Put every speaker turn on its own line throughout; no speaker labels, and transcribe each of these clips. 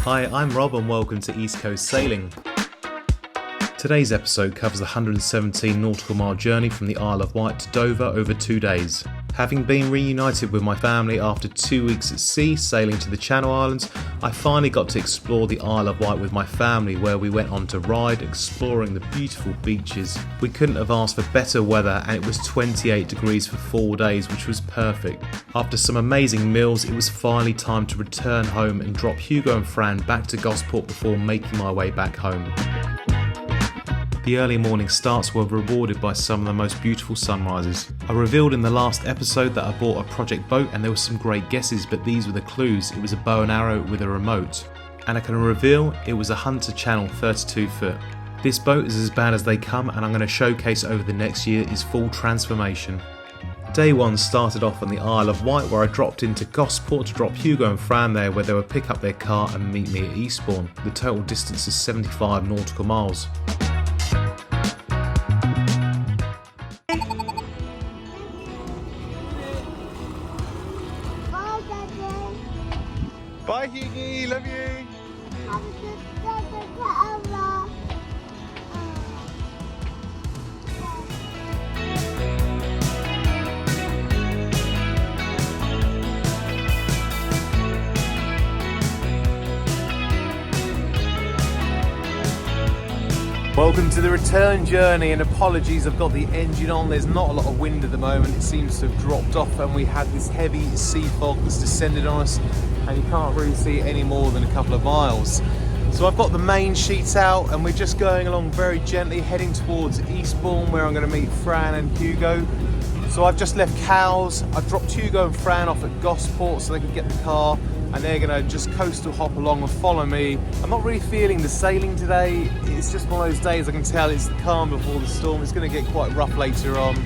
Hi, I'm Rob and welcome to East Coast Sailing. Today's episode covers a 117 nautical mile journey from the Isle of Wight to Dover over 2 days. Having been reunited with my family after 2 weeks at sea sailing to the Channel Islands, I finally got to explore the Isle of Wight with my family, where we went on to Ryde, exploring the beautiful beaches. We couldn't have asked for better weather, and it was 28 degrees for 4 days, which was perfect. After some amazing meals, it was finally time to return home and drop Hugo and Fran back to Gosport before making my way back home. The early morning starts were rewarded by some of the most beautiful sunrises. I revealed in the last episode that I bought a project boat, and there were some great guesses, but these were the clues. It was a bow and arrow with a remote. And I can reveal it was a Hunter Channel 32 foot. This boat is as bad as they come, and I'm going to showcase over the next year its full transformation. Day 1 started off on the Isle of Wight, where I dropped into Gosport to drop Hugo and Fran there, where they would pick up their car and meet me at Eastbourne. The total distance is 75 nautical miles.
Bye Hughie, love you.
Have a good day, forever.
Welcome to the return journey, and apologies, I've got the engine on. There's not a lot of wind at the moment. It seems to have dropped off, and we had this heavy sea fog that's descended on us, and you can't really see any more than a couple of miles. So I've got the main sheets out, and we're just going along very gently, heading towards Eastbourne, where I'm going to meet Fran and Hugo. So I've just left Cowes. I've dropped Hugo and Fran off at Gosport so they can get the car, and they're going to just coastal hop along and follow me. I'm not really feeling the sailing today. It's just one of those days, I can tell it's the calm before the storm. It's going to get quite rough later on.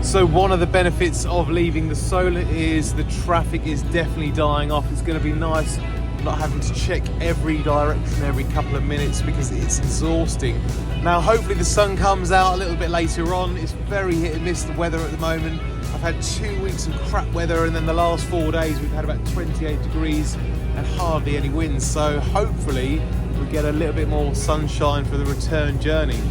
So one of the benefits of leaving the Solar is the traffic is definitely dying off. It's going to be nice not having to check every direction every couple of minutes, because it's exhausting. Now hopefully the sun comes out a little bit later on. It's very hit and miss, the weather at the moment. I've had 2 weeks of crap weather, and then the last 4 days we've had about 28 degrees and hardly any wind. So hopefully we get a little bit more sunshine for the return journey.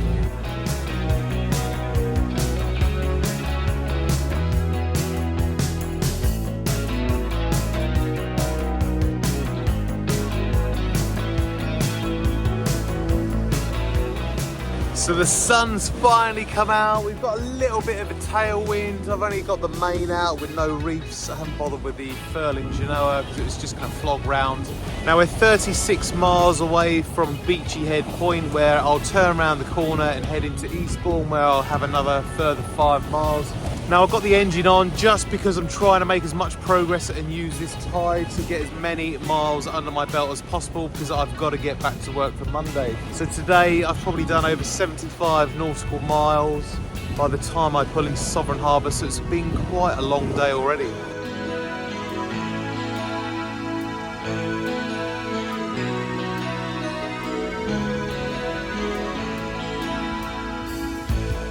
So the sun's finally come out. We've got a little bit of a tailwind. I've only got the main out with no reefs. I haven't bothered with the furling genoa because it was just going to flog round. Now we're 36 miles away from Beachy Head Point, where I'll turn around the corner and head into Eastbourne, where I'll have another further 5 miles. Now I've got the engine on just because I'm trying to make as much progress and use this tide to get as many miles under my belt as possible, because I've got to get back to work for Monday. So today I've probably done over 75 nautical miles by the time I pull into Sovereign Harbour, so it's been quite a long day already.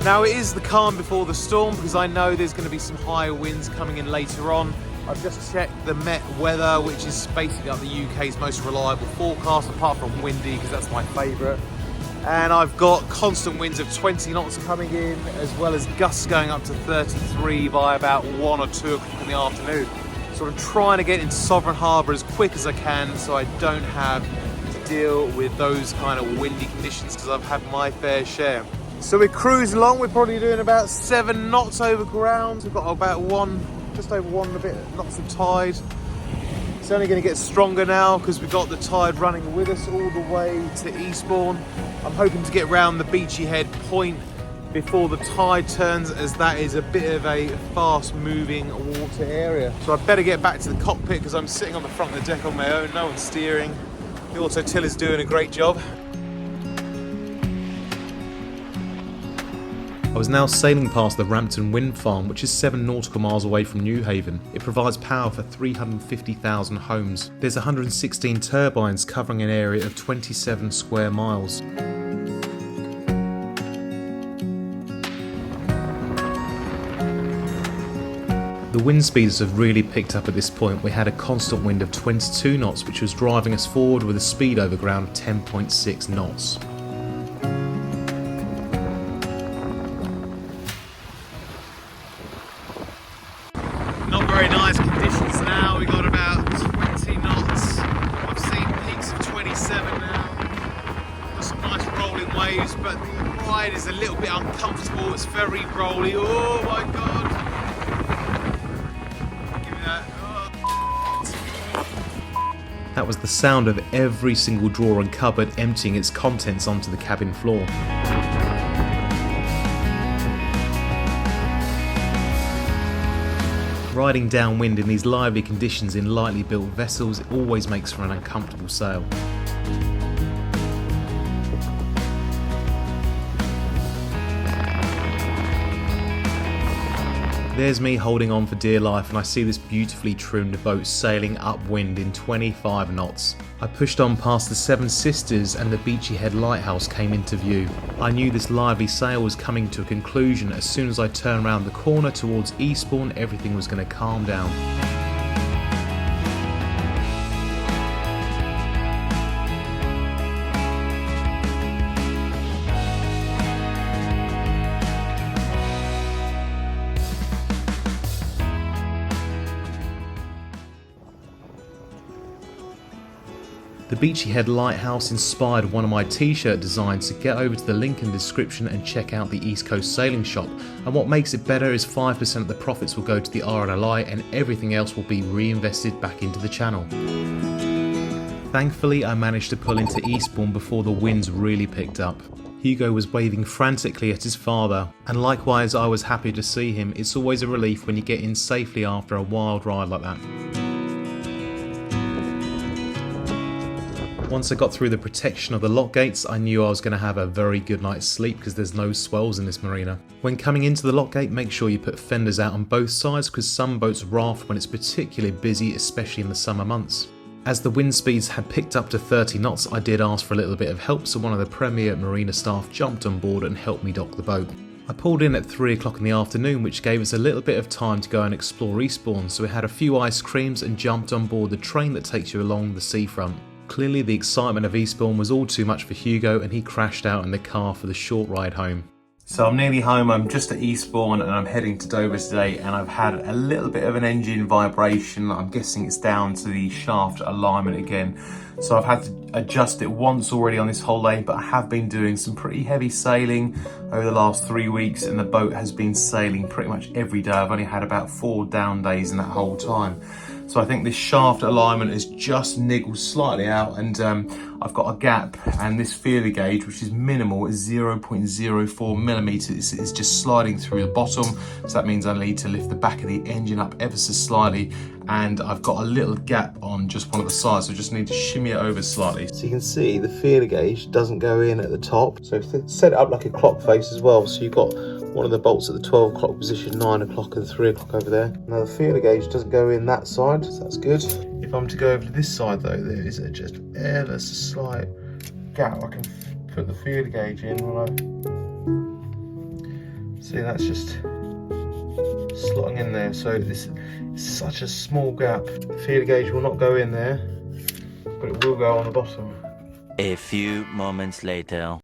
Now it is the calm before the storm, because I know there's going to be some higher winds coming in later on. I've just checked the Met weather, which is basically like the UK's most reliable forecast, apart from windy, because that's my favourite. And I've got constant winds of 20 knots coming in, as well as gusts going up to 33 by about 1 or 2 o'clock in the afternoon. So I'm trying to get into Sovereign Harbour as quick as I can, so I don't have to deal with those kind of windy conditions, because I've had my fair share. So we're cruising along. We're probably doing about 7 knots over ground. We've got about just over 1 and a bit knots of tide. It's only going to get stronger now because we've got the tide running with us all the way to Eastbourne. I'm hoping to get round the Beachy Head Point before the tide turns, as that is a bit of a fast moving water area. So I'd better get back to the cockpit, because I'm sitting on the front of the deck on my own, no one's steering. The auto tiller's doing a great job.
I was now sailing past the Rampton Wind Farm, which is 7 nautical miles away from Newhaven. It provides power for 350,000 homes. There's 116 turbines covering an area of 27 square miles. The wind speeds have really picked up at this point. We had a constant wind of 22 knots, which was driving us forward with a speed over ground of 10.6 knots.
Not very nice conditions now. We got about 20 knots. I've seen peaks of 27 now. Got some nice rolling waves, but the ride is a little bit uncomfortable. It's very rolly. Oh my god! Give me that. Oh.
That was the sound of every single drawer and cupboard emptying its contents onto the cabin floor. Riding downwind in these lively conditions in lightly built vessels, it always makes for an uncomfortable sail. There's me holding on for dear life, and I see this beautifully trimmed boat sailing upwind in 25 knots. I pushed on past the Seven Sisters and the Beachy Head lighthouse came into view. I knew this lively sail was coming to a conclusion. As soon as I turned round the corner towards Eastbourne, everything was going to calm down. The Beachy Head Lighthouse inspired one of my t-shirt designs, so get over to the link in the description and check out the East Coast Sailing Shop. And what makes it better is 5% of the profits will go to the RNLI and everything else will be reinvested back into the channel. Thankfully, I managed to pull into Eastbourne before the winds really picked up. Hugo was waving frantically at his father, and likewise I was happy to see him. It's always a relief when you get in safely after a wild ride like that. Once I got through the protection of the lock gates, I knew I was going to have a very good night's sleep because there's no swells in this marina. When coming into the lock gate, make sure you put fenders out on both sides because some boats raft when it's particularly busy, especially in the summer months. As the wind speeds had picked up to 30 knots, I did ask for a little bit of help, so one of the Premier Marina staff jumped on board and helped me dock the boat. I pulled in at 3 o'clock in the afternoon, which gave us a little bit of time to go and explore Eastbourne, so we had a few ice creams and jumped on board the train that takes you along the seafront. Clearly the excitement of Eastbourne was all too much for Hugo and he crashed out in the car for the short ride home. So I'm nearly home, I'm just at Eastbourne and I'm heading to Dover today, and I've had a little bit of an engine vibration. I'm guessing it's down to the shaft alignment again. So I've had to adjust it once already on this holiday, but I have been doing some pretty heavy sailing over the last 3 weeks and the boat has been sailing pretty much every day. I've only had about 4 down days in that whole time. So I think this shaft alignment has just niggled slightly out, and I've got a gap, and this feeler gauge, which is minimal, is 0.04 millimeters, is just sliding through the bottom. So that means I need to lift the back of the engine up ever so slightly, and I've got a little gap on just one of the sides, so I just need to shimmy it over slightly. So you can see the feeler gauge doesn't go in at the top. So set it up like a clock face as well. So you've got one of the bolts at the 12 o'clock position, 9 o'clock and 3 o'clock over there. Now the feeler gauge doesn't go in that side, so that's good. If I'm to go over to this side though, there is just ever so slight gap. I can put the feeler gauge in when I... See, that's just slotting in there. So this is such a small gap. The feeler gauge will not go in there, but it will go on the bottom.
A few moments later.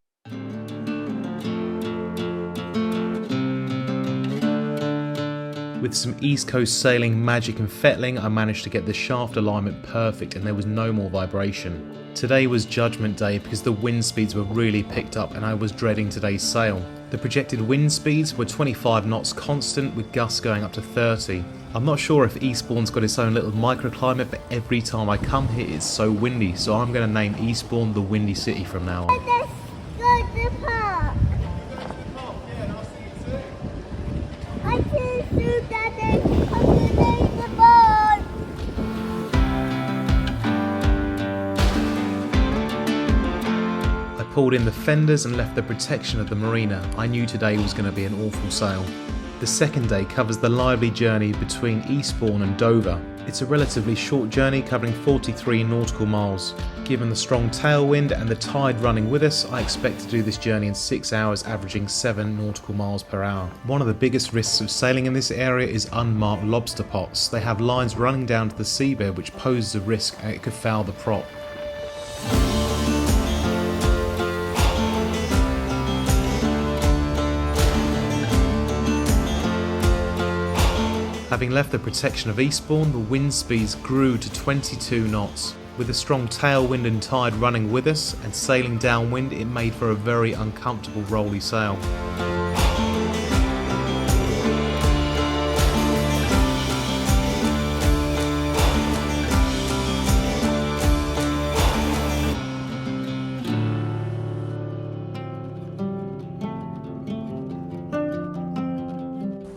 With some East Coast sailing magic and fettling, I managed to get the shaft alignment perfect and there was no more vibration. Today was Judgment Day because the wind speeds were really picked up and I was dreading today's sail. The projected wind speeds were 25 knots constant with gusts going up to 30. I'm not sure if Eastbourne's got its own little microclimate, but every time I come here it's so windy, so I'm going to name Eastbourne the Windy City from now on.
Let's go to the park. I see you, Daddy. I'm going the boat.
I pulled in the fenders and left the protection of the marina. I knew today was going to be an awful sail. The second day covers the lively journey between Eastbourne and Dover. It's a relatively short journey covering 43 nautical miles. Given the strong tailwind and the tide running with us, I expect to do this journey in 6 hours, averaging 7 nautical miles per hour. One of the biggest risks of sailing in this area is unmarked lobster pots. They have lines running down to the seabed which poses a risk and it could foul the prop. Having left the protection of Eastbourne, the wind speeds grew to 22 knots. With a strong tailwind and tide running with us and sailing downwind, it made for a very uncomfortable rolly sail.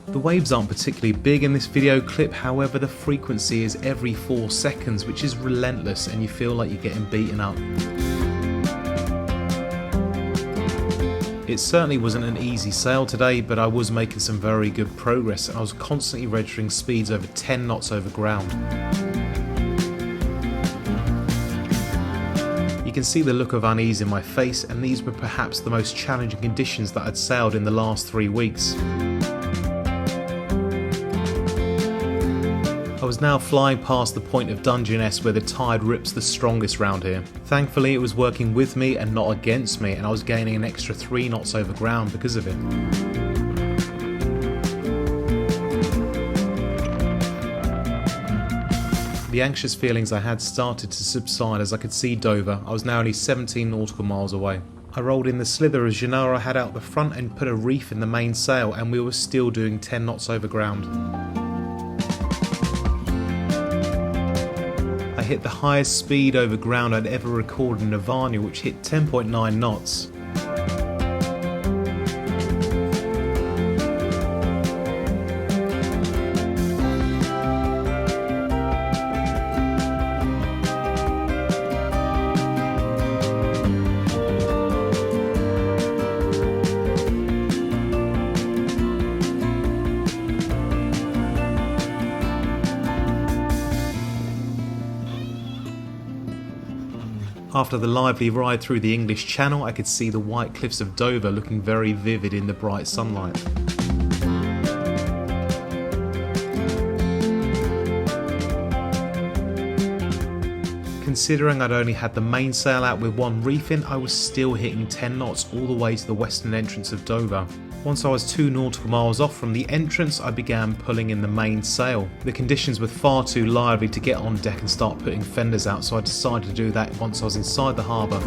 The waves aren't particularly big in this video clip, however the frequency is every 4 seconds, which is relentless and you feel like you're getting beaten up. It certainly wasn't an easy sail today, but I was making some very good progress and I was constantly registering speeds over 10 knots over ground. You can see the look of unease in my face, and these were perhaps the most challenging conditions that I'd sailed in the last 3 weeks. I was now flying past the point of Dungeness where the tide rips the strongest round here. Thankfully it was working with me and not against me, and I was gaining an extra 3 knots over ground because of it. The anxious feelings I had started to subside as I could see Dover. I was now only 17 nautical miles away. I rolled in the slither as Genoa had out the front and put a reef in the mainsail, and we were still doing 10 knots over ground. I hit the highest speed over ground I'd ever recorded in a Varnia, which hit 10.9 knots. After the lively ride through the English Channel, I could see the white cliffs of Dover looking very vivid in the bright sunlight. Considering I'd only had the mainsail out with 1 reef in, I was still hitting 10 knots all the way to the western entrance of Dover. Once I was 2 nautical miles off from the entrance, I began pulling in the mainsail. The conditions were far too lively to get on deck and start putting fenders out, so I decided to do that once I was inside the harbour.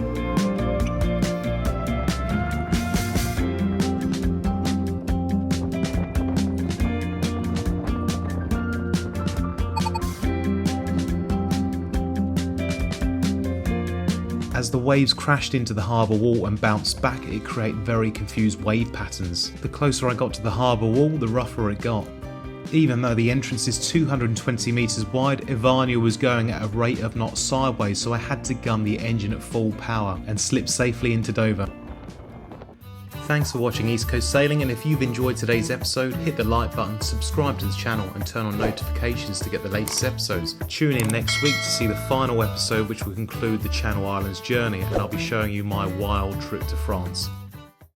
As the waves crashed into the harbour wall and bounced back, it created very confused wave patterns. The closer I got to the harbour wall, the rougher it got. Even though the entrance is 220 metres wide, Ivania was going at a rate of knots sideways, so I had to gun the engine at full power and slip safely into Dover. Thanks for watching East Coast Sailing, and if you've enjoyed today's episode, hit the like button, subscribe to the channel and turn on notifications to get the latest episodes. Tune in next week to see the final episode, which will conclude the Channel Islands journey, and I'll be showing you my wild trip to France.